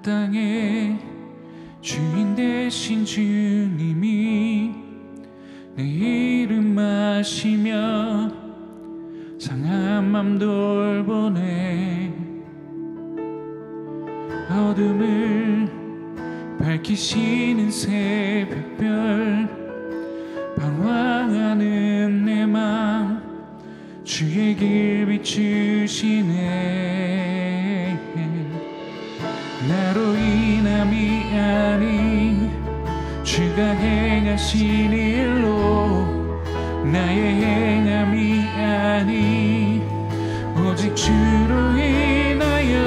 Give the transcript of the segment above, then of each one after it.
땅의 주인 되신 주님이 내 이름 아시며 상한 맘 돌보네. 어둠을 밝히시는 새벽별 방황하는 내 맘 주의 길 비추시네. 나로 인함이 아닌 주가 행하신 일로 나의 행함이 아닌 오직 주로 인하여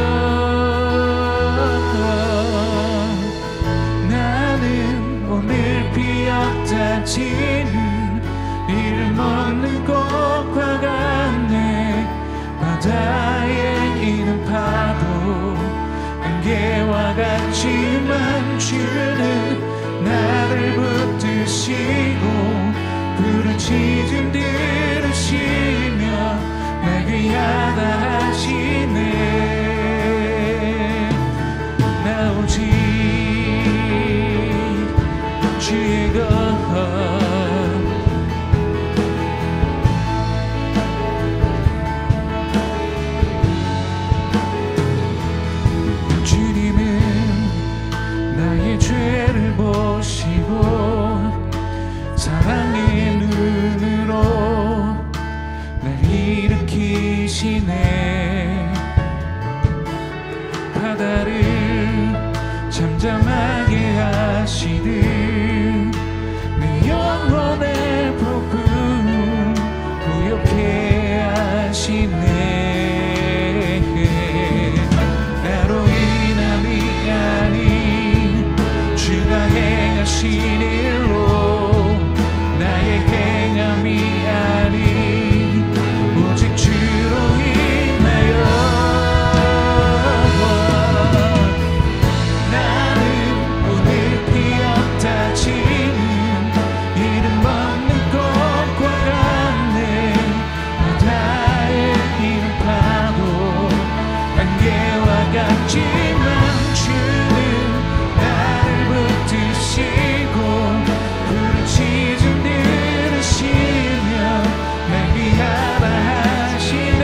나는 오늘 피었다 지는 이름 없는 꽃과 같네. 바다에 있는 파도 안개와 같지만 주는 나를 붙드시고 푸른 시즌 들으시며 날 귀하다 하시네. 나 오직 주의 것 죄를 보시고 사랑의 눈으로 날 일으키시네. 바다를 잠잠하게 하시듯 내 영혼의 폭풍 고요케 하시네. 나로 인함이 아닌 주가 행하신 일로 나의 행함이 아닌 오직 주로 인하여 나는 오늘 피었다 지는 이름 없는 꽃과 같네. 바다에 있는 파도 안개와 같지만 주는 붙드시고 푸른 시즌 들으시며 날 귀하다 하시네.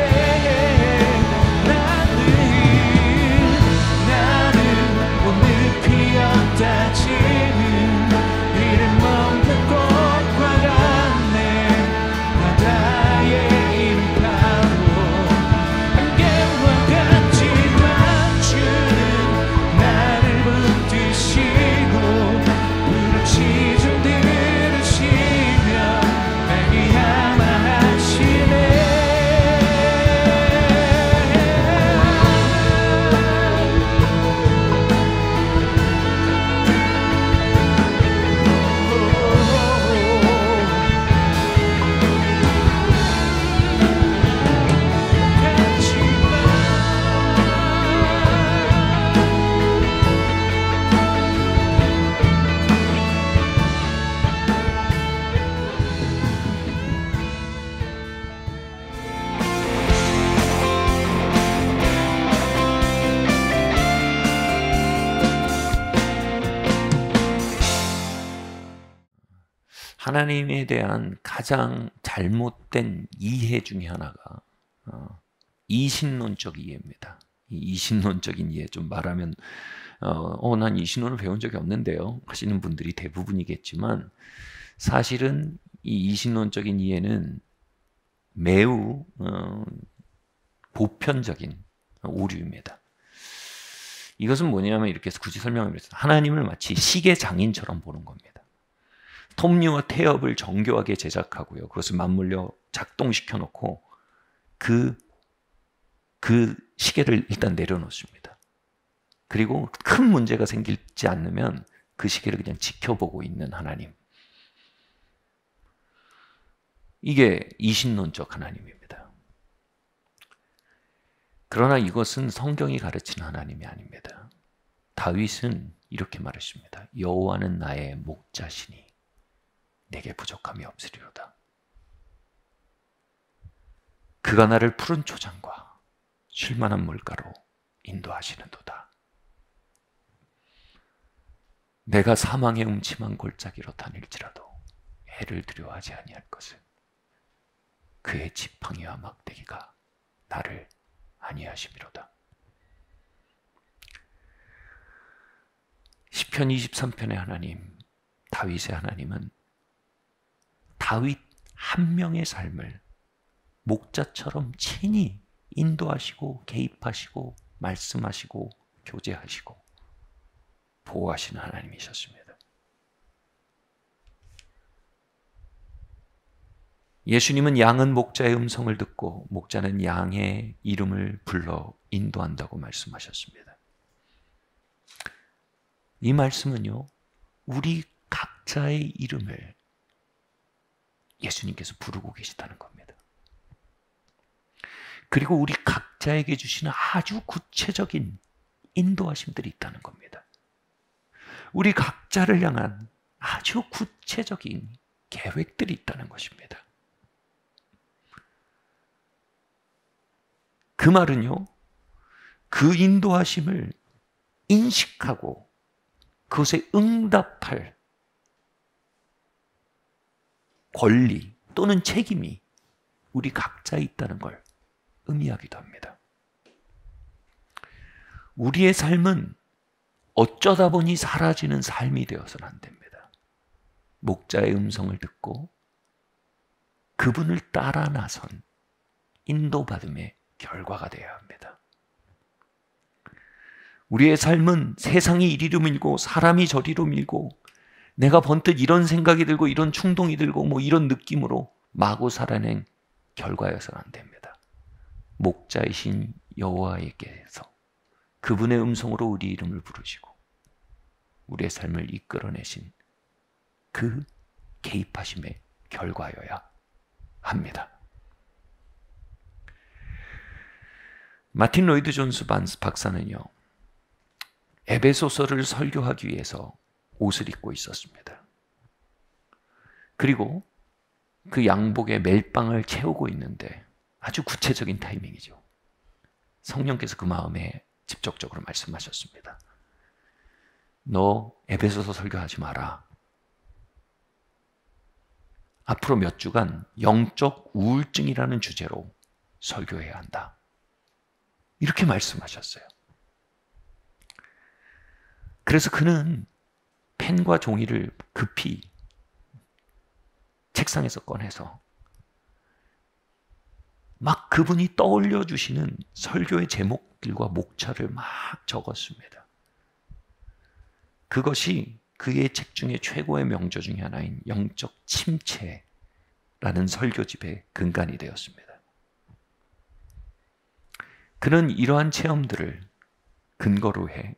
나는 오늘 피었다 지는 이름 없는 꽃과 같네. 바다에 있는 파도 안개와 같지만 주는 나를 붙드시고 시즌 들으시며 날 귀하다 하시네. 하나님에 대한 가장 잘못된 이해 중에 하나가 이신론적 이해입니다. 이 이신론적인 이해, 좀 말하면 난 이신론을 배운 적이 없는데요 하시는 분들이 대부분이겠지만, 사실은 이 이신론적인 이해는 매우 보편적인 오류입니다. 이것은 뭐냐면 이렇게 굳이 설명하면 하나님을 마치 시계 장인처럼 보는 겁니다. 톱니와 태엽을 정교하게 제작하고요, 그것을 맞물려 작동시켜 놓고 그 시계를 일단 내려놓습니다. 그리고 큰 문제가 생기지 않으면 그 시계를 그냥 지켜보고 있는 하나님, 이게 이신론적 하나님입니다. 그러나 이것은 성경이 가르치는 하나님이 아닙니다. 다윗은 이렇게 말했습니다. 여호와는 나의 목자시니 내게 부족함이 없으리로다. 그가 나를 푸른 초장과 쉴만한 물가로 인도하시는도다. 내가 사망의 음침한 골짜기로 다닐지라도 해를 두려워하지 아니할 것은 그의 지팡이와 막대기가 나를 안위하심이로다. 시편 23편의 하나님, 다윗의 하나님은 다윗 한 명의 삶을 목자처럼 친히 인도하시고 개입하시고 말씀하시고 교제하시고 보호하시는 하나님이셨습니다. 예수님은 양은 목자의 음성을 듣고 목자는 양의 이름을 불러 인도한다고 말씀하셨습니다. 이 말씀은요, 우리 각자의 이름을 예수님께서 부르고 계시다는 겁니다. 그리고 우리 각자에게 주시는 아주 구체적인 인도하심들이 있다는 겁니다. 우리 각자를 향한 아주 구체적인 계획들이 있다는 것입니다. 그 말은요, 그 인도하심을 인식하고 그것에 응답할 권리 또는 책임이 우리 각자에 있다는 걸 의미하기도 합니다. 우리의 삶은 어쩌다 보니 사라지는 삶이 되어서는 안 됩니다. 목자의 음성을 듣고 그분을 따라 나선 인도받음의 결과가 되어야 합니다. 우리의 삶은 세상이 이리로 밀고 사람이 저리로 밀고 내가 번뜩 이런 생각이 들고 이런 충동이 들고 뭐 이런 느낌으로 마구 살아낸 결과여서는 안 됩니다. 목자이신 여호와에게서 그분의 음성으로 우리 이름을 부르시고 우리의 삶을 이끌어내신 그 개입하심의 결과여야 합니다. 마틴 로이드 존스 박사는요, 에베소서를 설교하기 위해서 옷을 입고 있었습니다. 그리고 그 양복에 멜빵을 채우고 있는데 아주 구체적인 타이밍이죠. 성령께서 그 마음에 직접적으로 말씀하셨습니다. 너 에베소서 설교하지 마라. 앞으로 몇 주간 영적 우울증이라는 주제로 설교해야 한다. 이렇게 말씀하셨어요. 그래서 그는 펜과 종이를 급히 책상에서 꺼내서 막 그분이 떠올려 주시는 설교의 제목들과 목차를 막 적었습니다. 그것이 그의 책 중에 최고의 명저 중에 하나인 영적 침체라는 설교집의 근간이 되었습니다. 그는 이러한 체험들을 근거로 해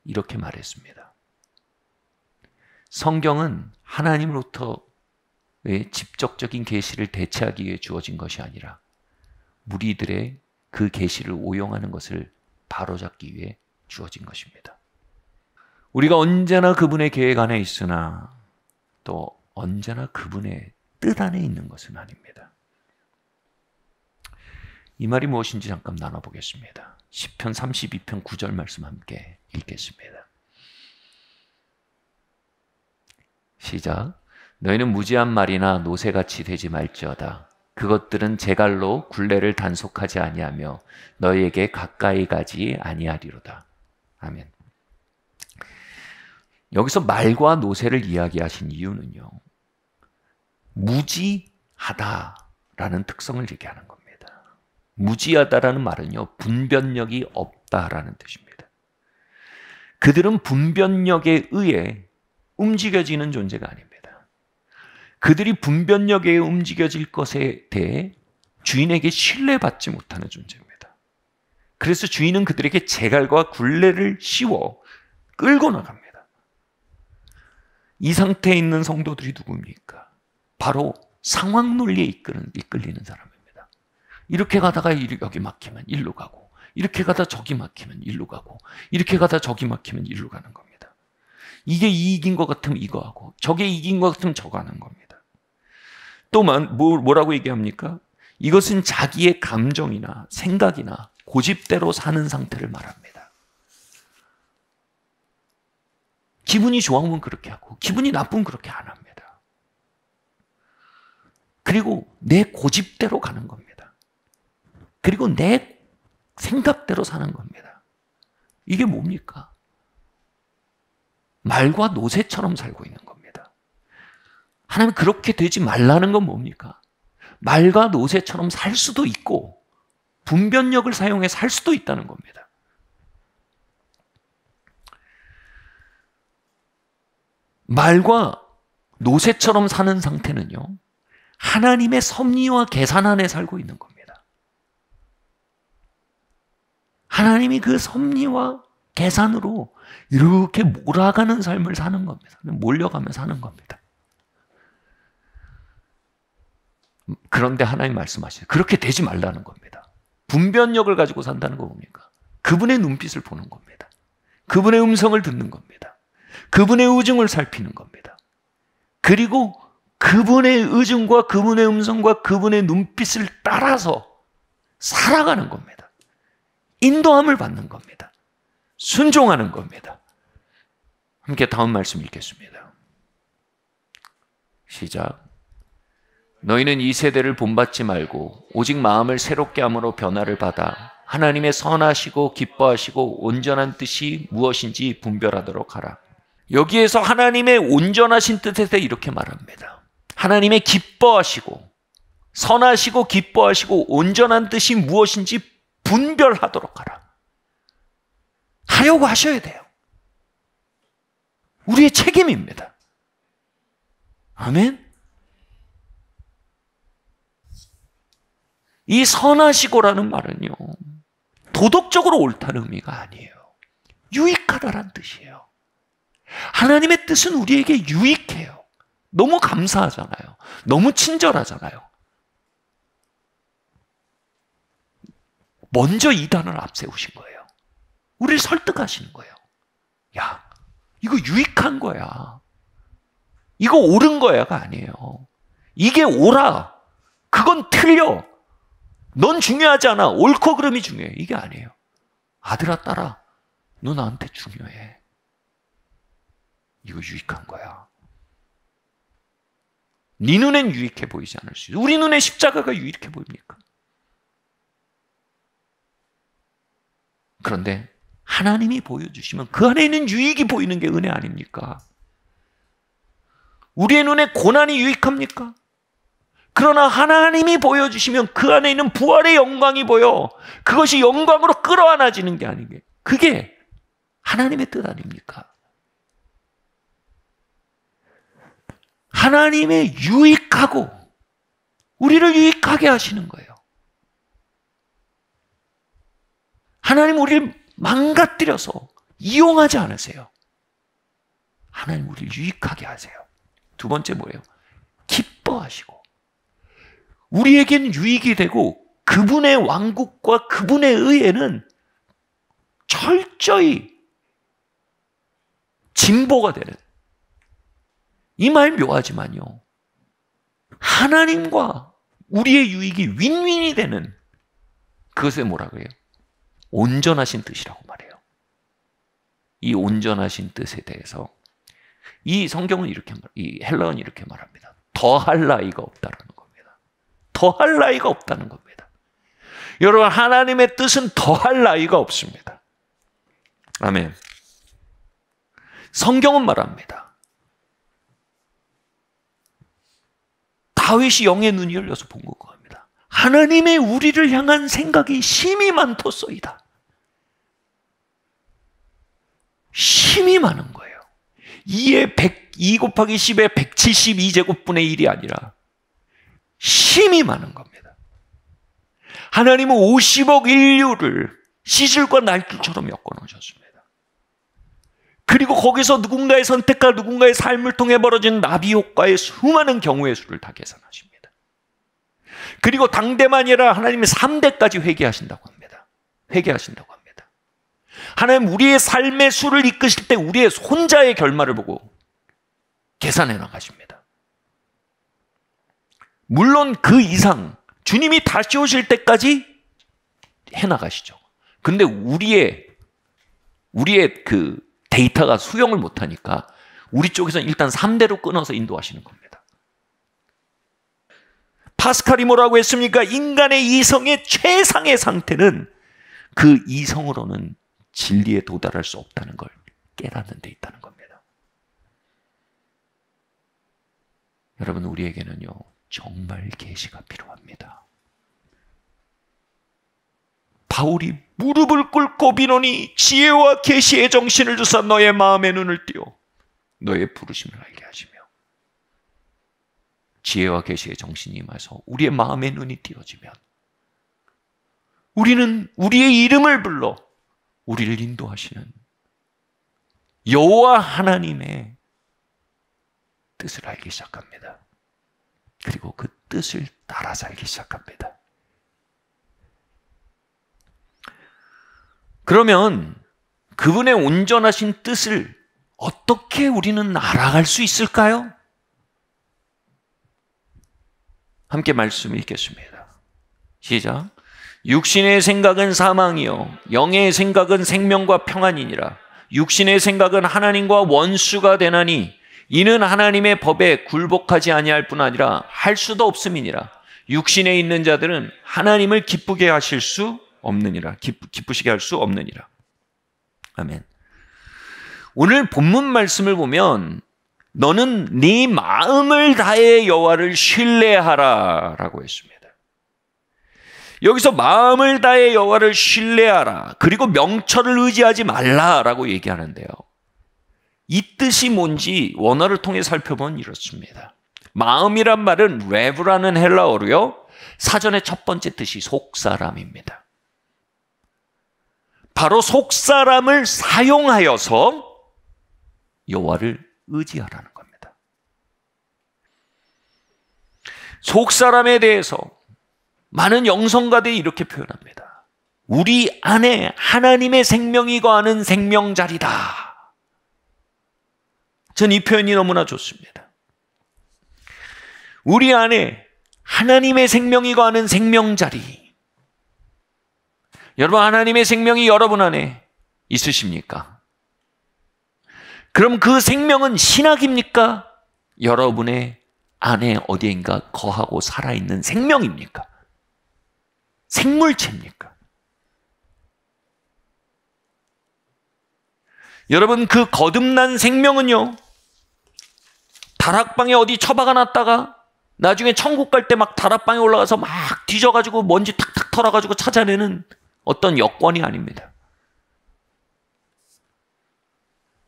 이렇게 말했습니다. 성경은 하나님으로부터의 직접적인 계시를 대체하기 위해 주어진 것이 아니라 무리들의 그 계시를 오용하는 것을 바로잡기 위해 주어진 것입니다. 우리가 언제나 그분의 계획 안에 있으나 또 언제나 그분의 뜻 안에 있는 것은 아닙니다. 이 말이 무엇인지 잠깐 나눠보겠습니다. 시편 32편 9절 말씀 함께 읽겠습니다. 시작. 너희는 무지한 말이나 노새같이 되지 말지어다. 그것들은 제갈로 굴레를 단속하지 아니하며 너희에게 가까이 가지 아니하리로다. 아멘. 여기서 말과 노새를 이야기하신 이유는요, 무지하다라는 특성을 얘기하는 겁니다. 무지하다라는 말은요, 분별력이 없다라는 뜻입니다. 그들은 분별력에 의해 움직여지는 존재가 아닙니다. 그들이 분별력에 움직여질 것에 대해 주인에게 신뢰받지 못하는 존재입니다. 그래서 주인은 그들에게 제갈과 굴레를 씌워 끌고 나갑니다. 이 상태에 있는 성도들이 누굽니까? 바로 상황 논리에 이끌리는 사람입니다. 이렇게 가다가 여기 막히면 일로 가고, 이렇게 가다 저기 막히면 일로 가고, 이렇게 가다 저기 막히면 일로 가는 겁니다. 이게 이익인 것 같으면 이거 하고, 저게 이익인 것 같으면 저거 하는 겁니다. 또 뭐라고 얘기합니까? 이것은 자기의 감정이나 생각이나 고집대로 사는 상태를 말합니다. 기분이 좋으면 그렇게 하고 기분이 나쁘면 그렇게 안 합니다. 그리고 내 고집대로 가는 겁니다. 그리고 내 생각대로 사는 겁니다. 이게 뭡니까? 말과 노새처럼 살고 있는 겁니다. 하나님 그렇게 되지 말라는 건 뭡니까? 말과 노새처럼 살 수도 있고 분별력을 사용해 살 수도 있다는 겁니다. 말과 노새처럼 사는 상태는요, 하나님의 섭리와 계산 안에 살고 있는 겁니다. 하나님이 그 섭리와 계산으로 이렇게 몰아가는 삶을 사는 겁니다. 몰려가며 사는 겁니다. 그런데 하나님 말씀하시죠. 그렇게 되지 말라는 겁니다. 분별력을 가지고 산다는 거 뭡니까? 그분의 눈빛을 보는 겁니다. 그분의 음성을 듣는 겁니다. 그분의 의중을 살피는 겁니다. 그리고 그분의 의중과 그분의 음성과 그분의 눈빛을 따라서 살아가는 겁니다. 인도함을 받는 겁니다. 순종하는 겁니다. 함께 다음 말씀 읽겠습니다. 시작. 너희는 이 세대를 본받지 말고 오직 마음을 새롭게 함으로 변화를 받아 하나님의 선하시고 기뻐하시고 온전한 뜻이 무엇인지 분별하도록 하라. 여기에서 하나님의 온전하신 뜻에 대해 이렇게 말합니다. 하나님의 기뻐하시고 선하시고 기뻐하시고 온전한 뜻이 무엇인지 분별하도록 하라. 하려고 하셔야 돼요. 우리의 책임입니다. 아멘. 이 선하시고라는 말은요, 도덕적으로 옳다는 의미가 아니에요. 유익하다란 뜻이에요. 하나님의 뜻은 우리에게 유익해요. 너무 감사하잖아요. 너무 친절하잖아요. 먼저 이 단어를 앞세우신 거예요. 우리를 설득하시는 거예요. 야, 이거 유익한 거야. 이거 옳은 거야가 아니에요. 이게 옳아. 그건 틀려. 넌 중요하지 않아. 옳고 그름이 중요해. 이게 아니에요. 아들아, 딸아, 너 나한테 중요해. 이거 유익한 거야. 네 눈엔 유익해 보이지 않을 수 있어. 우리 눈에 십자가가 유익해 보입니까? 그런데 하나님이 보여주시면 그 안에 있는 유익이 보이는 게 은혜 아닙니까? 우리의 눈에 고난이 유익합니까? 그러나 하나님이 보여주시면 그 안에 있는 부활의 영광이 보여. 그것이 영광으로 끌어안아지는 게 아니게. 그게 하나님의 뜻 아닙니까? 하나님의 유익하고 우리를 유익하게 하시는 거예요. 하나님 우리를 망가뜨려서 이용하지 않으세요. 하나님 우리를 유익하게 하세요. 두 번째 뭐예요? 기뻐하시고 우리에게는 유익이 되고 그분의 왕국과 그분의 의회는 철저히 진보가 되는, 이 말 묘하지만요, 하나님과 우리의 유익이 윈윈이 되는, 그것에 뭐라 그래요? 온전하신 뜻이라고 말해요. 이 온전하신 뜻에 대해서 이 성경은 이렇게 이 헬라어는 이렇게 말합니다. 더할 나위가 없다라는 겁니다. 더할 나위가 없다는 겁니다. 여러분, 하나님의 뜻은 더할 나위가 없습니다. 아멘. 성경은 말합니다. 다윗이 영의 눈이 열려서 본 겁니다. 하나님의 우리를 향한 생각이 심히 많도소이다. 심히 많은 거예요. 2 곱하기 10의 172제곱분의 1이 아니라 심히 많은 겁니다. 하나님은 50억 인류를 시줄과 날줄처럼 엮어놓으셨습니다. 그리고 거기서 누군가의 선택과 누군가의 삶을 통해 벌어진 나비 효과의 수많은 경우의 수를 다 계산하십니다. 그리고 당대만 아니라 하나님이 3대까지 회개하신다고 합니다. 회개하신다고 합니다. 하나님 우리의 삶의 수를 이끄실 때 우리의 손자의 결말을 보고 계산해 나가십니다. 물론 그 이상 주님이 다시 오실 때까지 해 나가시죠. 근데 우리의 그 데이터가 수용을 못하니까 우리 쪽에서는 일단 3대로 끊어서 인도하시는 겁니다. 파스칼이 뭐라고 했습니까? 인간의 이성의 최상의 상태는 그 이성으로는 진리에 도달할 수 없다는 걸 깨닫는 데 있다는 겁니다. 여러분, 우리에게는요 정말 계시가 필요합니다. 바울이 무릎을 꿇고 비노니 지혜와 계시의 정신을 주사 너의 마음의 눈을 띄워 너의 부르심을 알게 하시며, 지혜와 계시의 정신이 임해서 우리의 마음의 눈이 띄어지면 우리는 우리의 이름을 불러 우리를 인도하시는 여호와 하나님의 뜻을 알기 시작합니다. 그리고 그 뜻을 따라 살기 시작합니다. 그러면 그분의 온전하신 뜻을 어떻게 우리는 알아갈 수 있을까요? 함께 말씀 읽겠습니다. 시작. 육신의 생각은 사망이요 영의 생각은 생명과 평안이니라. 육신의 생각은 하나님과 원수가 되나니 이는 하나님의 법에 굴복하지 아니할 뿐 아니라 할 수도 없음이니라. 육신에 있는 자들은 하나님을 기쁘게 하실 수 없느니라. 기쁘시게 할 수 없느니라. 아멘. 오늘 본문 말씀을 보면 너는 네 마음을 다해 여호와를 신뢰하라 라고 했습니다. 여기서 마음을 다해 여호와를 신뢰하라, 그리고 명철을 의지하지 말라라고 얘기하는데요. 이 뜻이 뭔지 원어를 통해 살펴보면 이렇습니다. 마음이란 말은 레브라는 헬라어로요, 사전의 첫 번째 뜻이 속사람입니다. 바로 속사람을 사용하여서 여호와를 의지하라는 겁니다. 속사람에 대해서 많은 영성가들이 이렇게 표현합니다. 우리 안에 하나님의 생명이 거하는 생명자리다. 전 이 표현이 너무나 좋습니다. 우리 안에 하나님의 생명이 거하는 생명자리. 여러분, 하나님의 생명이 여러분 안에 있으십니까? 그럼 그 생명은 신학입니까? 여러분의 안에 어디인가 거하고 살아있는 생명입니까? 생물체입니까? 여러분, 그 거듭난 생명은요, 다락방에 어디 처박아 놨다가 나중에 천국 갈 때 막 다락방에 올라가서 막 뒤져가지고 먼지 탁탁 털어가지고 찾아내는 어떤 여권이 아닙니다.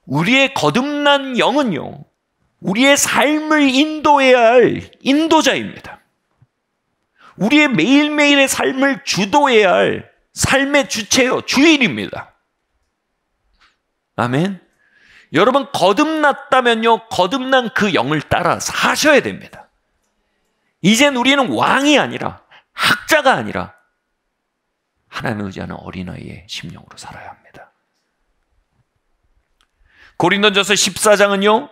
우리의 거듭난 영은요, 우리의 삶을 인도해야 할 인도자입니다. 우리의 매일매일의 삶을 주도해야 할 삶의 주체요, 주인입니다. 아멘. 여러분, 거듭났다면요, 거듭난 그 영을 따라 사셔야 됩니다. 이젠 우리는 왕이 아니라, 학자가 아니라 하나님을 의지하는 어린아이의 심령으로 살아야 합니다. 고린도전서 14장은요,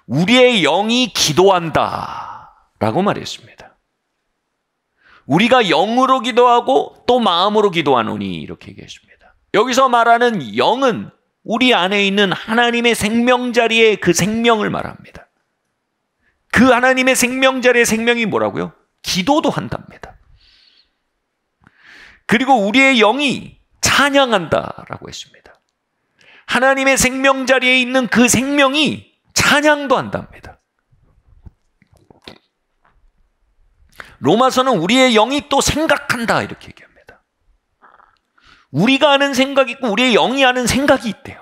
우리의 영이 기도한다 라고 말했습니다. 우리가 영으로 기도하고 또 마음으로 기도하노니 이렇게 얘기했습니다. 여기서 말하는 영은 우리 안에 있는 하나님의 생명자리의 그 생명을 말합니다. 그 하나님의 생명자리의 생명이 뭐라고요? 기도도 한답니다. 그리고 우리의 영이 찬양한다라고 했습니다. 하나님의 생명자리에 있는 그 생명이 찬양도 한답니다. 로마서는 우리의 영이 또 생각한다 이렇게 얘기합니다. 우리가 아는 생각이 있고 우리의 영이 아는 생각이 있대요.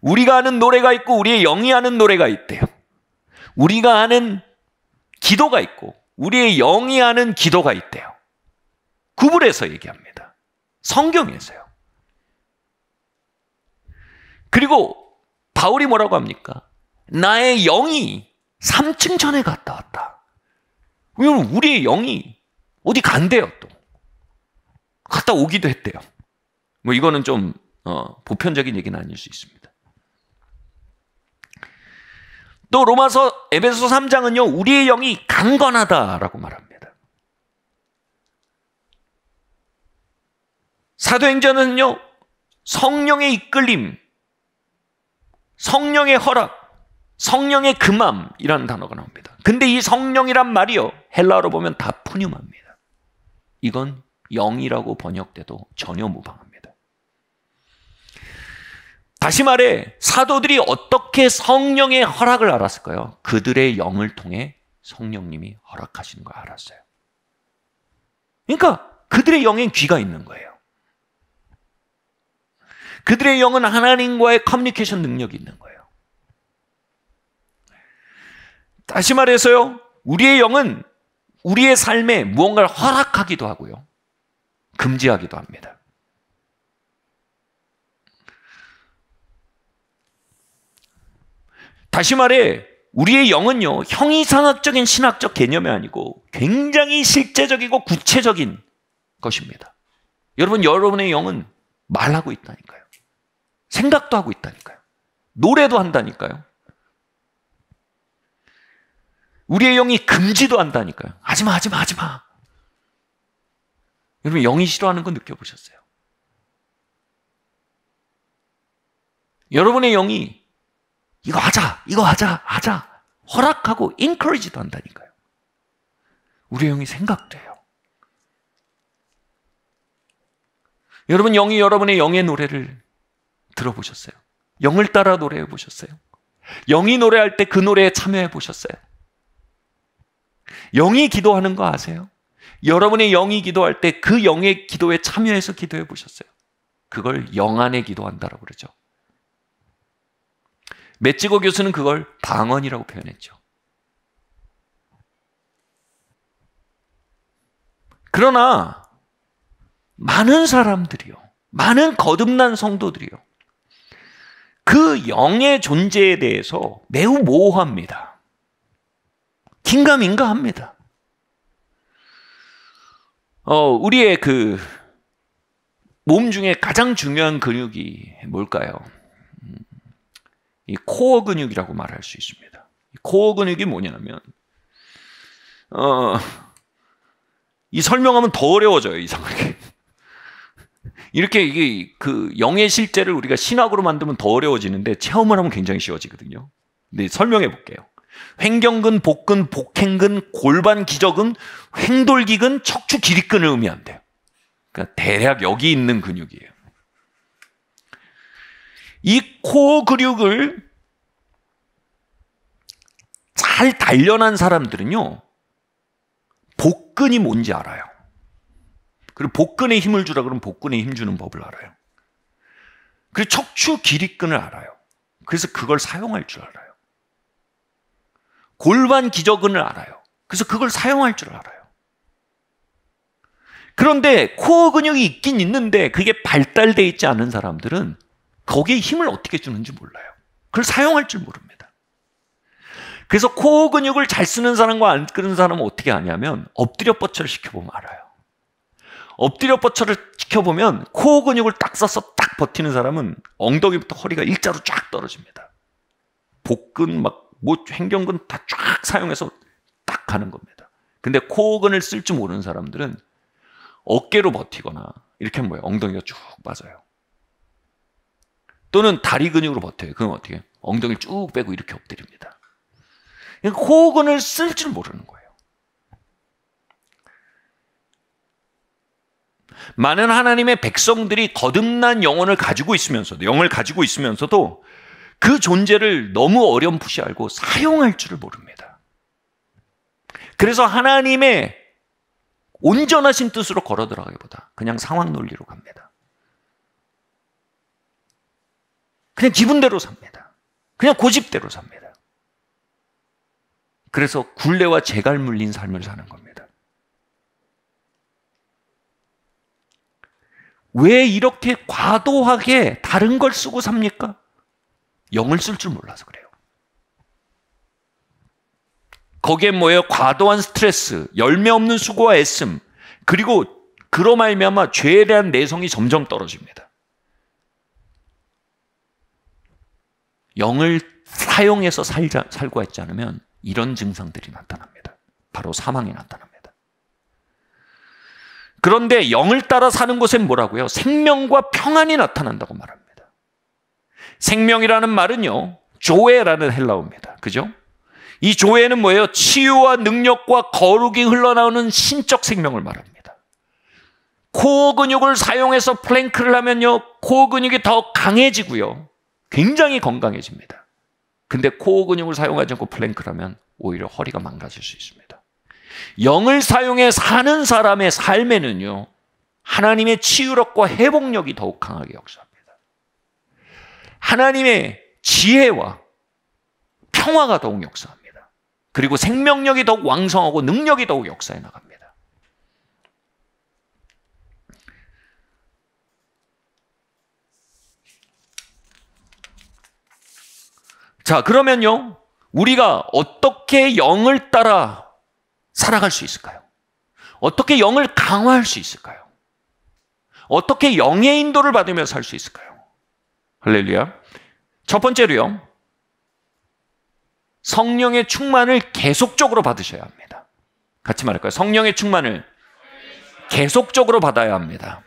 우리가 아는 노래가 있고 우리의 영이 아는 노래가 있대요. 우리가 아는 기도가 있고 우리의 영이 아는 기도가 있대요. 구분해서 얘기합니다. 성경에서요. 그리고 바울이 뭐라고 합니까? 나의 영이 3층 전에 갔다 왔다. 왜냐면 우리의 영이 어디 간대요. 또 갔다 오기도 했대요. 뭐 이거는 좀 보편적인 얘기는 아닐 수 있습니다. 또 에베소서 3장은요, 우리의 영이 강건하다라고 말합니다. 사도행전은요, 성령의 이끌림, 성령의 허락, 성령의 금함이라는 단어가 나옵니다. 근데 이 성령이란 말이요, 헬라어로 보면 다푸뇰합니다. 이건 영이라고 번역돼도 전혀 무방합니다. 다시 말해 사도들이 어떻게 성령의 허락을 알았을까요? 그들의 영을 통해 성령님이 허락하시는 걸 알았어요. 그러니까 그들의 영엔 귀가 있는 거예요. 그들의 영은 하나님과의 커뮤니케이션 능력이 있는 거예요. 다시 말해서요, 우리의 영은 우리의 삶에 무언가를 허락하기도 하고요, 금지하기도 합니다. 다시 말해 우리의 영은요, 형이상학적인 신학적 개념이 아니고 굉장히 실제적이고 구체적인 것입니다. 여러분의 영은 말하고 있다니까요. 생각도 하고 있다니까요. 노래도 한다니까요. 우리의 영이 금지도 한다니까요. 하지마, 하지마, 하지마. 여러분, 영이 싫어하는 거 느껴보셨어요? 여러분의 영이 이거 하자, 이거 하자, 하자 허락하고 encourage도 한다니까요. 우리의 영이 생각도 해요. 여러분, 영이 여러분의 영의 노래를 들어보셨어요? 영을 따라 노래해 보셨어요? 영이 노래할 때 그 노래에 참여해 보셨어요? 영이 기도하는 거 아세요? 여러분의 영이 기도할 때 그 영의 기도에 참여해서 기도해 보셨어요? 그걸 영 안에 기도한다라고 그러죠. 맷지고 교수는 그걸 방언이라고 표현했죠. 그러나 많은 사람들이요, 많은 거듭난 성도들이요, 그 영의 존재에 대해서 매우 모호합니다. 긴가민가합니다. 우리의 그 몸 중에 가장 중요한 근육이 뭘까요? 이 코어 근육이라고 말할 수 있습니다. 코어 근육이 뭐냐면, 이 설명하면 더 어려워져요, 이상하게. 이렇게 이게 그 영의 실제를 우리가 신학으로 만들면 더 어려워지는데 체험을 하면 굉장히 쉬워지거든요. 근데 설명해 볼게요. 횡경근, 복근, 복행근, 골반 기저근, 횡돌기근, 척추 기립근을 의미한대요. 그러니까 대략 여기 있는 근육이에요. 이 코어 근육을 잘 단련한 사람들은요, 복근이 뭔지 알아요. 그리고 복근에 힘을 주라 그러면 복근에 힘 주는 법을 알아요. 그리고 척추 기립근을 알아요. 그래서 그걸 사용할 줄 알아요. 골반 기저근을 알아요. 그래서 그걸 사용할 줄 알아요. 그런데 코어 근육이 있긴 있는데 그게 발달되어 있지 않은 사람들은 거기에 힘을 어떻게 주는지 몰라요. 그걸 사용할 줄 모릅니다. 그래서 코어 근육을 잘 쓰는 사람과 안 쓰는 사람은 어떻게 하냐면 엎드려 뻗쳐를 시켜보면 알아요. 엎드려 뻗쳐를 시켜보면 코어 근육을 딱 써서 딱 버티는 사람은 엉덩이부터 허리가 일자로 쫙 떨어집니다. 복근, 횡경근 다 쫙 사용해서 딱 가는 겁니다. 근데 코어근을 쓸 줄 모르는 사람들은 어깨로 버티거나 이렇게 하면 뭐예요? 엉덩이가 쭉 빠져요. 또는 다리 근육으로 버텨요. 그럼 어떻게 해요? 엉덩이를 쭉 빼고 이렇게 엎드립니다. 코어근을 쓸 줄 모르는 거예요. 많은 하나님의 백성들이 거듭난 영을 가지고 있으면서도 그 존재를 너무 어렴풋이 알고 사용할 줄을 모릅니다. 그래서 하나님의 온전하신 뜻으로 걸어 들어가기보다 그냥 상황 논리로 갑니다. 그냥 기분대로 삽니다. 그냥 고집대로 삽니다. 그래서 굴레와 재갈 물린 삶을 사는 겁니다. 왜 이렇게 과도하게 다른 걸 쓰고 삽니까? 영을 쓸 줄 몰라서 그래요. 거기에 뭐예요? 과도한 스트레스, 열매 없는 수고와 애씀, 그리고 그로 말미암아 죄에 대한 내성이 점점 떨어집니다. 영을 사용해서 살고 있지 않으면 이런 증상들이 나타납니다. 바로 사망이 나타납니다. 그런데 영을 따라 사는 곳엔 뭐라고요? 생명과 평안이 나타난다고 말합니다. 생명이라는 말은요, 조에라는 헬라어입니다. 그죠? 이 조에는 뭐예요? 치유와 능력과 거룩이 흘러나오는 신적 생명을 말합니다. 코어 근육을 사용해서 플랭크를 하면요, 코어 근육이 더 강해지고요, 굉장히 건강해집니다. 근데 코어 근육을 사용하지 않고 플랭크를 하면 오히려 허리가 망가질 수 있습니다. 영을 사용해 사는 사람의 삶에는요, 하나님의 치유력과 회복력이 더욱 강하게 역사합니다. 하나님의 지혜와 평화가 더욱 역사합니다. 그리고 생명력이 더욱 왕성하고 능력이 더욱 역사해 나갑니다. 자, 그러면요, 우리가 어떻게 영을 따라 살아갈 수 있을까요? 어떻게 영을 강화할 수 있을까요? 어떻게 영의 인도를 받으며 살 수 있을까요? 할렐루야. 첫 번째로요, 성령의 충만을 계속적으로 받으셔야 합니다. 같이 말할까요? 성령의 충만을 계속적으로 받아야 합니다.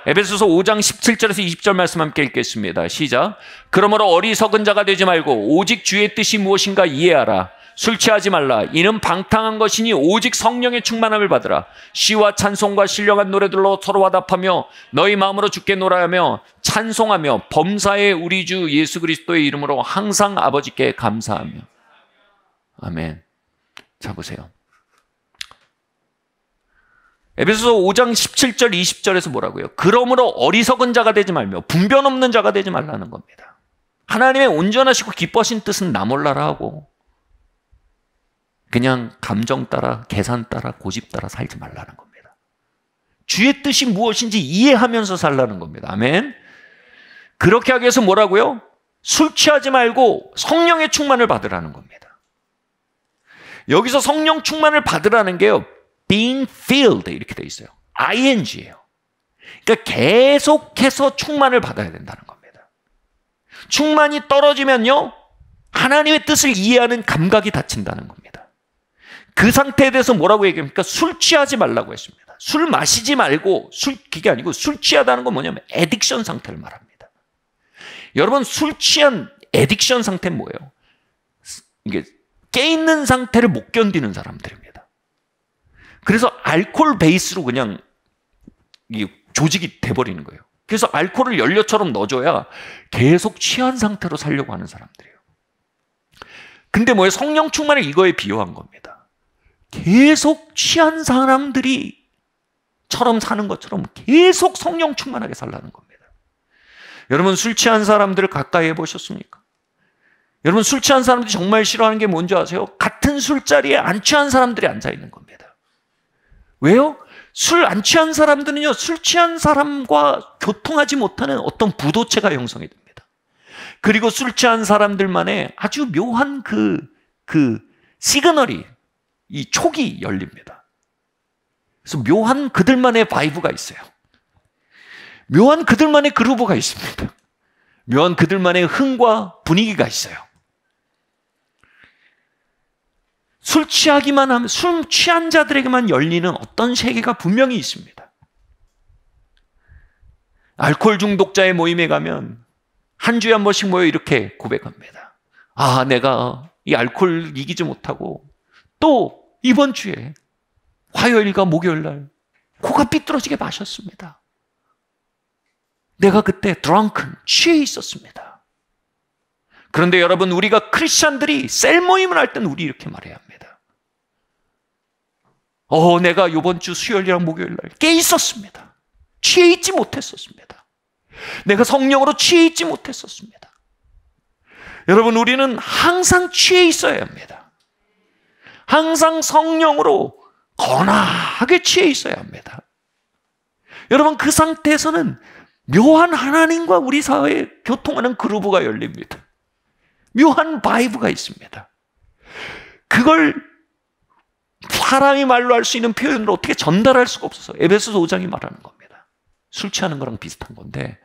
에베소서 5장 17절에서 20절 말씀 함께 읽겠습니다. 시작. 그러므로 어리석은 자가 되지 말고 오직 주의 뜻이 무엇인가 이해하라. 술 취하지 말라. 이는 방탕한 것이니 오직 성령의 충만함을 받으라. 시와 찬송과 신령한 노래들로 서로 화답하며 너희 마음으로 주께 노래하며 찬송하며 범사의 우리 주 예수 그리스도의 이름으로 항상 아버지께 감사하며. 아멘. 자, 보세요. 에베소서 5장 17절 20절에서 뭐라고요? 그러므로 어리석은 자가 되지 말며 분변 없는 자가 되지 말라는 겁니다. 하나님의 온전하시고 기뻐하신 뜻은 나 몰라라 하고 그냥 감정 따라, 계산 따라, 고집 따라 살지 말라는 겁니다. 주의 뜻이 무엇인지 이해하면서 살라는 겁니다. 아멘. 그렇게 하기 위해서 뭐라고요? 술 취하지 말고 성령의 충만을 받으라는 겁니다. 여기서 성령 충만을 받으라는 게요, being filled 이렇게 돼 있어요. ing예요. 그러니까 계속해서 충만을 받아야 된다는 겁니다. 충만이 떨어지면요, 하나님의 뜻을 이해하는 감각이 닫힌다는 겁니다. 그 상태에 대해서 뭐라고 얘기합니까? 술 취하지 말라고 했습니다. 술 마시지 말고, 그게 아니고 술 취하다는 건 뭐냐면 애딕션 상태를 말합니다. 여러분, 술 취한 애딕션 상태는 뭐예요? 이게 깨있는 상태를 못 견디는 사람들입니다. 그래서 알코올 베이스로 그냥 조직이 돼버리는 거예요. 그래서 알코올을 연료처럼 넣어줘야 계속 취한 상태로 살려고 하는 사람들이에요. 근데 뭐예요? 성령 충만을 이거에 비유한 겁니다. 계속 취한 사람들이 처럼 사는 것처럼 계속 성령 충만하게 살라는 겁니다. 여러분, 술 취한 사람들을 가까이 해보셨습니까? 여러분, 술 취한 사람들이 정말 싫어하는 게 뭔지 아세요? 같은 술자리에 안 취한 사람들이 앉아있는 겁니다. 왜요? 술 안 취한 사람들은요, 술 취한 사람과 교통하지 못하는 어떤 부도체가 형성이 됩니다. 그리고 술 취한 사람들만의 아주 묘한 그 시그널이, 이 촉이 열립니다. 그래서 묘한 그들만의 바이브가 있어요. 묘한 그들만의 그루브가 있습니다. 묘한 그들만의 흥과 분위기가 있어요. 술 취하기만 하면, 술 취한 자들에게만 열리는 어떤 세계가 분명히 있습니다. 알코올 중독자의 모임에 가면 한 주에 한 번씩 모여 이렇게 고백합니다. 아, 내가 이 알코올 이기지 못하고 또 이번 주에 화요일과 목요일 날 코가 삐뚤어지게 마셨습니다. 내가 그때 취해 있었습니다. 그런데 여러분, 우리가 크리스찬들이 셀 모임을 할 때는 우리 이렇게 말해야 합니다. 내가 이번 주 수요일이랑 목요일 날 깨 있었습니다. 취해 있지 못했었습니다. 내가 성령으로 취해 있지 못했었습니다. 여러분, 우리는 항상 취해 있어야 합니다. 항상 성령으로 거나하게 취해 있어야 합니다. 여러분, 그 상태에서는 묘한 하나님과 우리 사회에 교통하는 그루브가 열립니다. 묘한 바이브가 있습니다. 그걸 사람이 말로 할 수 있는 표현으로 어떻게 전달할 수가 없어서 에베소서 5장이 말하는 겁니다. 술 취하는 거랑 비슷한 건데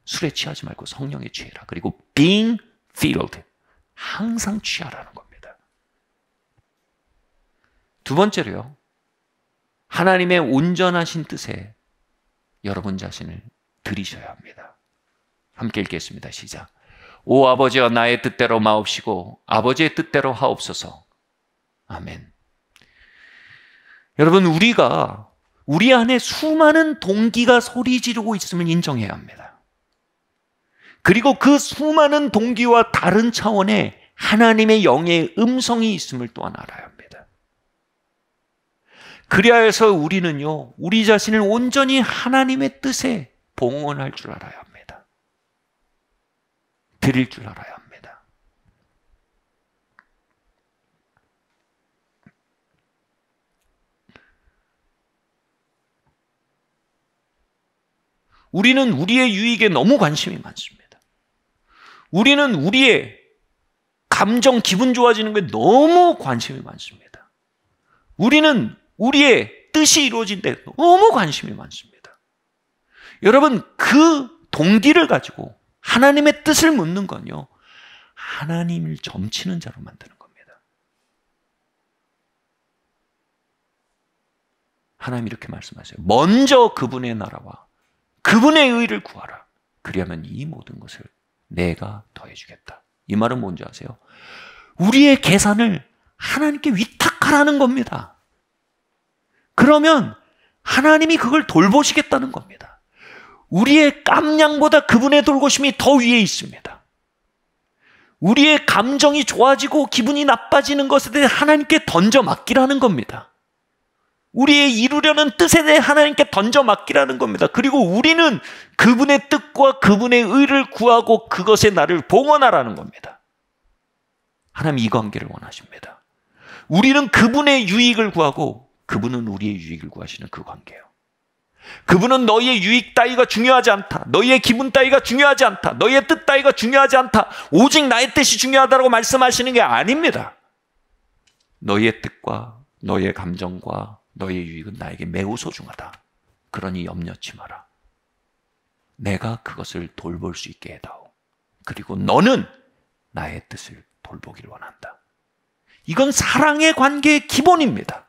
술에 취하지 말고 성령에 취해라. 그리고 being filled, 항상 취하라는 겁니다. 두 번째로요, 하나님의 온전하신 뜻에 여러분 자신을 들이셔야 합니다. 함께 읽겠습니다. 시작. 오 아버지여 나의 뜻대로 마옵시고 아버지의 뜻대로 하옵소서. 아멘. 여러분, 우리 안에 수많은 동기가 소리 지르고 있음을 인정해야 합니다. 그리고 그 수많은 동기와 다른 차원의 하나님의 영의 음성이 있음을 또한 알아야 합니다. 그리하여 해서 우리는요, 우리 자신을 온전히 하나님의 뜻에 봉헌할 줄 알아야 합니다. 드릴 줄 알아야 합니다. 우리는 우리의 유익에 너무 관심이 많습니다. 우리는 우리의 감정, 기분 좋아지는 게 너무 관심이 많습니다. 우리는 우리의 뜻이 이루어진 데 너무 관심이 많습니다. 여러분, 그 동기를 가지고 하나님의 뜻을 묻는 건요, 하나님을 점치는 자로 만드는 겁니다. 하나님 이렇게 말씀하세요. 먼저 그분의 나라와 그분의 의를 구하라. 그리하면 이 모든 것을 내가 더해주겠다. 이 말은 뭔지 아세요? 우리의 계산을 하나님께 위탁하라는 겁니다. 그러면 하나님이 그걸 돌보시겠다는 겁니다. 우리의 깜냥보다 그분의 돌보심이 더 위에 있습니다. 우리의 감정이 좋아지고 기분이 나빠지는 것에 대해 하나님께 던져 맡기라는 겁니다. 우리의 이루려는 뜻에 대해 하나님께 던져 맡기라는 겁니다. 그리고 우리는 그분의 뜻과 그분의 의를 구하고 그것에 나를 봉헌하라는 겁니다. 하나님 이 관계를 원하십니다. 우리는 그분의 유익을 구하고 그분은 우리의 유익을 구하시는 그 관계예요. 그분은 너희의 유익 따위가 중요하지 않다. 너희의 기분 따위가 중요하지 않다. 너희의 뜻 따위가 중요하지 않다. 오직 나의 뜻이 중요하다고 말씀하시는 게 아닙니다. 너희의 뜻과 너희의 감정과 너희의 유익은 나에게 매우 소중하다. 그러니 염려치 마라. 내가 그것을 돌볼 수 있게 해다오. 그리고 너는 나의 뜻을 돌보기를 원한다. 이건 사랑의 관계의 기본입니다.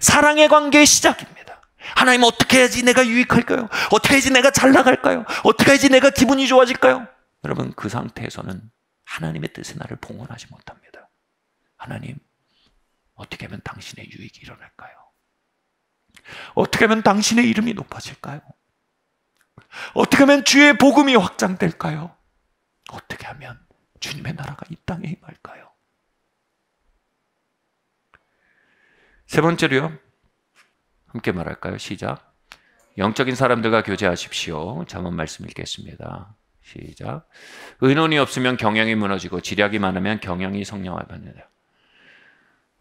사랑의 관계의 시작입니다. 하나님, 어떻게 해야지 내가 유익할까요? 어떻게 해야지 내가 잘 나갈까요? 어떻게 해야지 내가 기분이 좋아질까요? 여러분, 그 상태에서는 하나님의 뜻에 나를 봉헌하지 못합니다. 하나님, 어떻게 하면 당신의 유익이 일어날까요? 어떻게 하면 당신의 이름이 높아질까요? 어떻게 하면 주의 복음이 확장될까요? 어떻게 하면 주님의 나라가 이 땅에 임할까요? 세 번째로요, 함께 말할까요? 시작. 영적인 사람들과 교제하십시오. 잠언 말씀 읽겠습니다. 시작. 의논이 없으면 경영이 무너지고 지략이 많으면 경영이 성령을 받는다.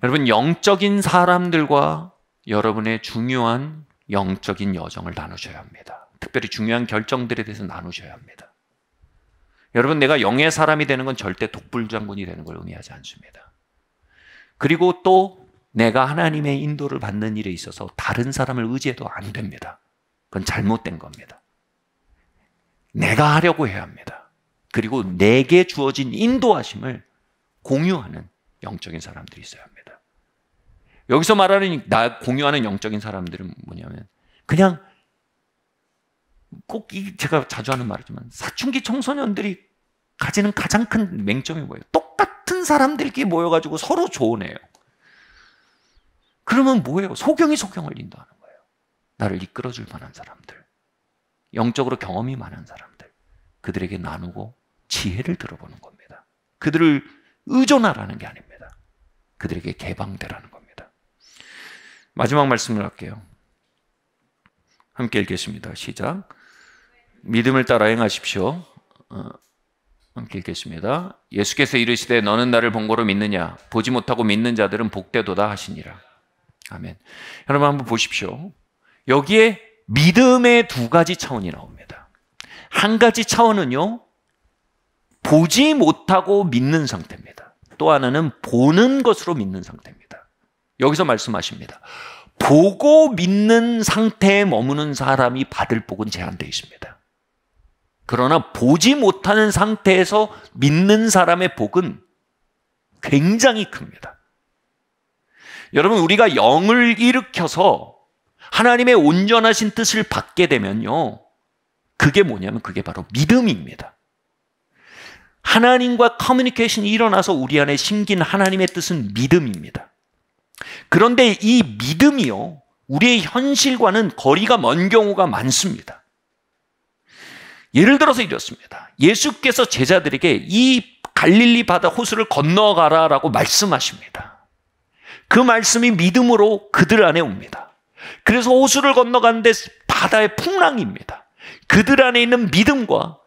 여러분, 영적인 사람들과 여러분의 중요한 영적인 여정을 나누셔야 합니다. 특별히 중요한 결정들에 대해서 나누셔야 합니다. 여러분, 내가 영의 사람이 되는 건 절대 독불장군이 되는 걸 의미하지 않습니다. 그리고 또 내가 하나님의 인도를 받는 일에 있어서 다른 사람을 의지해도 안 됩니다. 그건 잘못된 겁니다. 내가 하려고 해야 합니다. 그리고 내게 주어진 인도하심을 공유하는 영적인 사람들이 있어야 합니다. 여기서 말하는 공유하는 영적인 사람들은 뭐냐면, 그냥 꼭 제가 자주 하는 말이지만 사춘기 청소년들이 가지는 가장 큰 맹점이 뭐예요? 똑같은 사람들끼리 모여가지고 서로 조언해요. 그러면 뭐예요? 소경이 소경을 인도하는 거예요. 나를 이끌어줄 만한 사람들, 영적으로 경험이 많은 사람들, 그들에게 나누고 지혜를 들어보는 겁니다. 그들을 의존하라는 게 아닙니다. 그들에게 개방되라는 겁니다. 마지막 말씀을 할게요. 함께 읽겠습니다. 시작. 믿음을 따라 행하십시오. 함께 읽겠습니다. 예수께서 이르시되 너는 나를 본고로 믿느냐? 보지 못하고 믿는 자들은 복되도다 하시니라. 아멘. 여러분 한번 보십시오. 여기에 믿음의 두 가지 차원이 나옵니다. 한 가지 차원은요, 보지 못하고 믿는 상태입니다. 또 하나는 보는 것으로 믿는 상태입니다. 여기서 말씀하십니다. 보고 믿는 상태에 머무는 사람이 받을 복은 제한되어 있습니다. 그러나 보지 못하는 상태에서 믿는 사람의 복은 굉장히 큽니다. 여러분, 우리가 영을 일으켜서 하나님의 온전하신 뜻을 받게 되면요, 그게 뭐냐면 그게 바로 믿음입니다. 하나님과 커뮤니케이션이 일어나서 우리 안에 심긴 하나님의 뜻은 믿음입니다. 그런데 이 믿음이요, 우리의 현실과는 거리가 먼 경우가 많습니다. 예를 들어서 이렇습니다. 예수께서 제자들에게 이 갈릴리 바다 호수를 건너가라라고 말씀하십니다. 그 말씀이 믿음으로 그들 안에 옵니다. 그래서 호수를 건너가는데 바다의 풍랑입니다. 그들 안에 있는 믿음과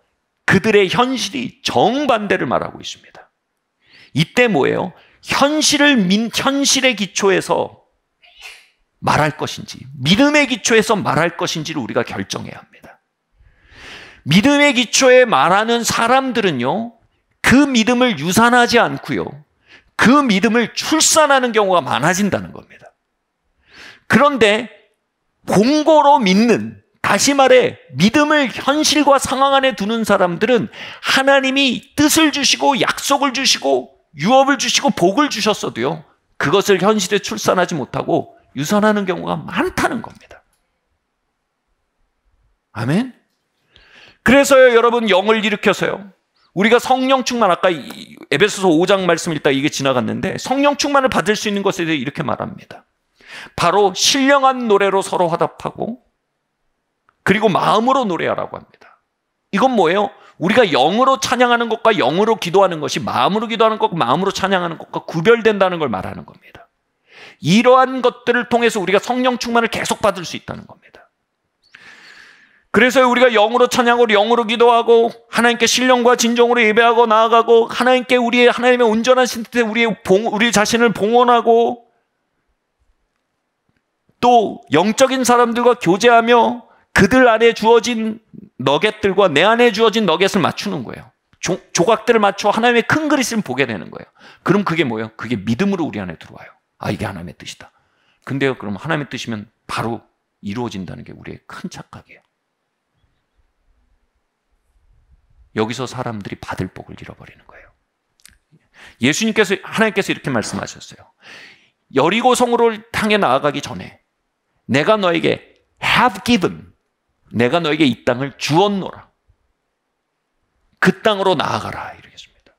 그들의 현실이 정반대를 말하고 있습니다. 이때 뭐예요? 현실의 기초에서 말할 것인지, 믿음의 기초에서 말할 것인지를 우리가 결정해야 합니다. 믿음의 기초에 말하는 사람들은요, 그 믿음을 유산하지 않고요, 그 믿음을 출산하는 경우가 많아진다는 겁니다. 그런데 본고로 믿는, 다시 말해 믿음을 현실과 상황 안에 두는 사람들은 하나님이 뜻을 주시고 약속을 주시고 유업을 주시고 복을 주셨어도요, 그것을 현실에 출산하지 못하고 유산하는 경우가 많다는 겁니다. 아멘? 그래서요, 여러분, 영을 일으켜서요, 우리가 성령 충만, 아까 에베소서 5장 말씀을 읽다가 이게 지나갔는데, 성령 충만을 받을 수 있는 것에 대해 이렇게 말합니다. 바로 신령한 노래로 서로 화답하고 그리고 마음으로 노래하라고 합니다. 이건 뭐예요? 우리가 영으로 찬양하는 것과 영으로 기도하는 것이 마음으로 기도하는 것과 마음으로 찬양하는 것과 구별된다는 걸 말하는 겁니다. 이러한 것들을 통해서 우리가 성령 충만을 계속 받을 수 있다는 겁니다. 그래서 우리가 영으로 찬양하고 영으로 기도하고 하나님께 신령과 진정으로 예배하고 나아가고 하나님께 하나님의 온전한 신뜻에 우리 자신을 봉헌하고 또 영적인 사람들과 교제하며 그들 안에 주어진 너겟들과 내 안에 주어진 너겟을 맞추는 거예요. 조각들을 맞춰 하나님의 큰 그리스를 보게 되는 거예요. 그럼 그게 뭐예요? 그게 믿음으로 우리 안에 들어와요. 아, 이게 하나님의 뜻이다. 근데요, 그럼 하나님의 뜻이면 바로 이루어진다는 게 우리의 큰 착각이에요. 여기서 사람들이 받을 복을 잃어버리는 거예요. 하나님께서 이렇게 말씀하셨어요. 여리고성으로 향해 나아가기 전에 내가 너에게 have given, 내가 너에게 이 땅을 주었노라. 그 땅으로 나아가라 이러겠습니다.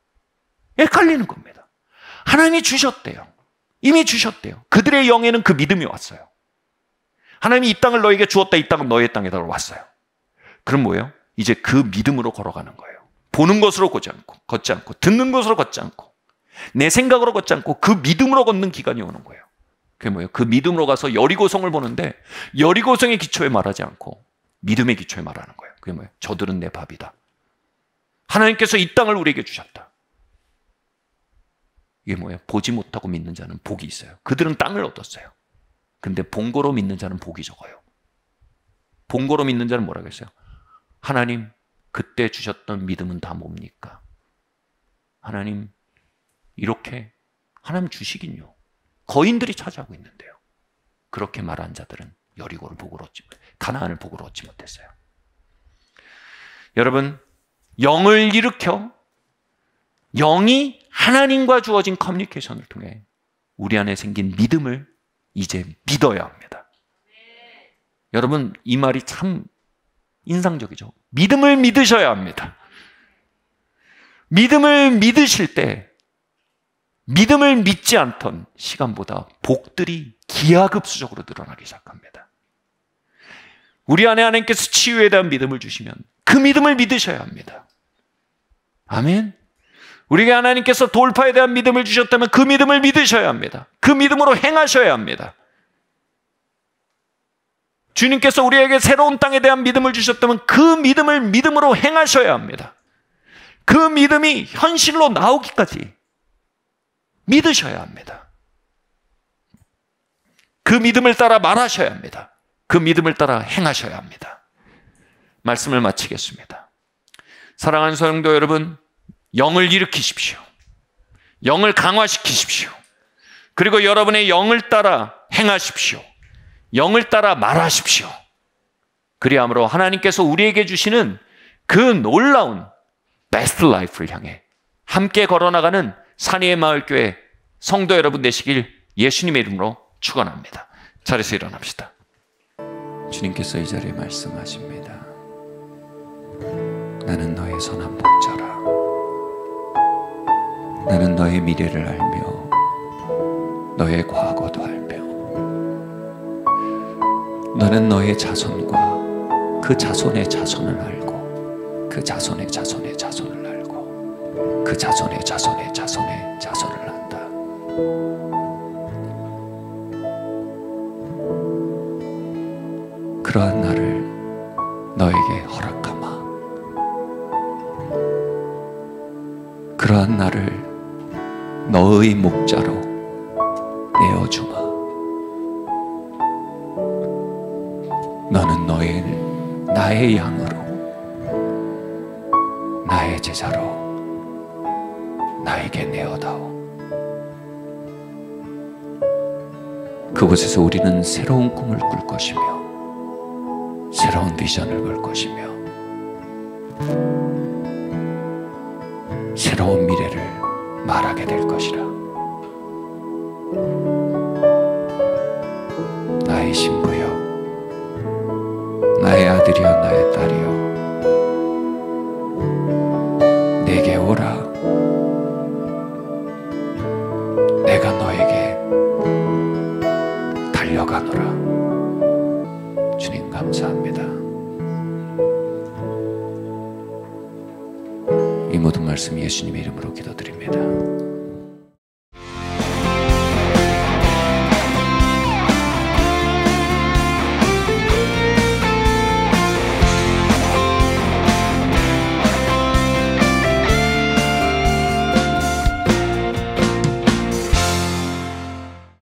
헷갈리는 겁니다. 하나님이 주셨대요. 이미 주셨대요. 그들의 영에는 그 믿음이 왔어요. 하나님이 이 땅을 너에게 주었다. 이 땅은 너의 땅에다 왔어요. 그럼 뭐예요? 이제 그 믿음으로 걸어가는 거예요. 보는 것으로 걷지 않고 듣는 것으로 걷지 않고 내 생각으로 걷지 않고 그 믿음으로 걷는 기간이 오는 거예요. 그게 뭐예요? 그 믿음으로 가서 여리고성을 보는데 여리고성의 기초에 말하지 않고 믿음의 기초에 말하는 거예요. 그게 뭐예요? 저들은 내 밥이다. 하나님께서 이 땅을 우리에게 주셨다. 이게 뭐예요? 보지 못하고 믿는 자는 복이 있어요. 그들은 땅을 얻었어요. 근데 본고로 믿는 자는 복이 적어요. 본고로 믿는 자는 뭐라고 했어요? 하나님, 그때 주셨던 믿음은 다 뭡니까? 하나님, 이렇게 하나님 주시긴요. 거인들이 차지하고 있는데요. 그렇게 말한 자들은 여리고를 복으로 얻지 못했어요. 가나안을 복으로 얻지 못했어요. 여러분, 영을 일으켜 영이 하나님과 주어진 커뮤니케이션을 통해 우리 안에 생긴 믿음을 이제 믿어야 합니다. 여러분, 이 말이 참 인상적이죠. 믿음을 믿으셔야 합니다. 믿음을 믿으실 때 믿음을 믿지 않던 시간보다 복들이 기하급수적으로 늘어나기 시작합니다. 우리 안에 하나님께서 치유에 대한 믿음을 주시면 그 믿음을 믿으셔야 합니다. 아멘. 우리에게 하나님께서 돌파에 대한 믿음을 주셨다면 그 믿음을 믿으셔야 합니다. 그 믿음으로 행하셔야 합니다. 주님께서 우리에게 새로운 땅에 대한 믿음을 주셨다면 그 믿음을 믿음으로 행하셔야 합니다. 그 믿음이 현실로 나오기까지 믿으셔야 합니다. 그 믿음을 따라 말하셔야 합니다. 그 믿음을 따라 행하셔야 합니다. 말씀을 마치겠습니다. 사랑하는 성도 여러분, 영을 일으키십시오. 영을 강화시키십시오. 그리고 여러분의 영을 따라 행하십시오. 영을 따라 말하십시오. 그리함으로 하나님께서 우리에게 주시는 그 놀라운 베스트 라이프를 향해 함께 걸어나가는 산위의 마을교회 성도 여러분 되시길 예수님의 이름으로 축원합니다. 자리에서 일어납시다. 주님께서 이 자리에 말씀하십니다. 나는 너의 선한 목자라. 나는 너의 미래를 알며 너의 과거도 알며 너는 너의 자손과 그 자손의 자손을 알고 그 자손의 자손의 자손을 알고 그 자손의 자손의 자손의 자손을 안다. 그러한 나를 너에게 허락하마. 그러한 나를 너의 목자로 내어주마. 너는 나의 양으로 나의 제자로 나에게 내어다오. 그곳에서 우리는 새로운 꿈을 꿀 것이며 새로운 비전을 볼 것이며 새로운 미래를 말하게 될 것이라. 나의 신부여, 나의 아들이여, 나의 딸이여, 내게 오라. 내가 너에게 달려가노라. 주님 감사합니다. 이 모든 말씀 예수님의 이름으로 기도드립니다.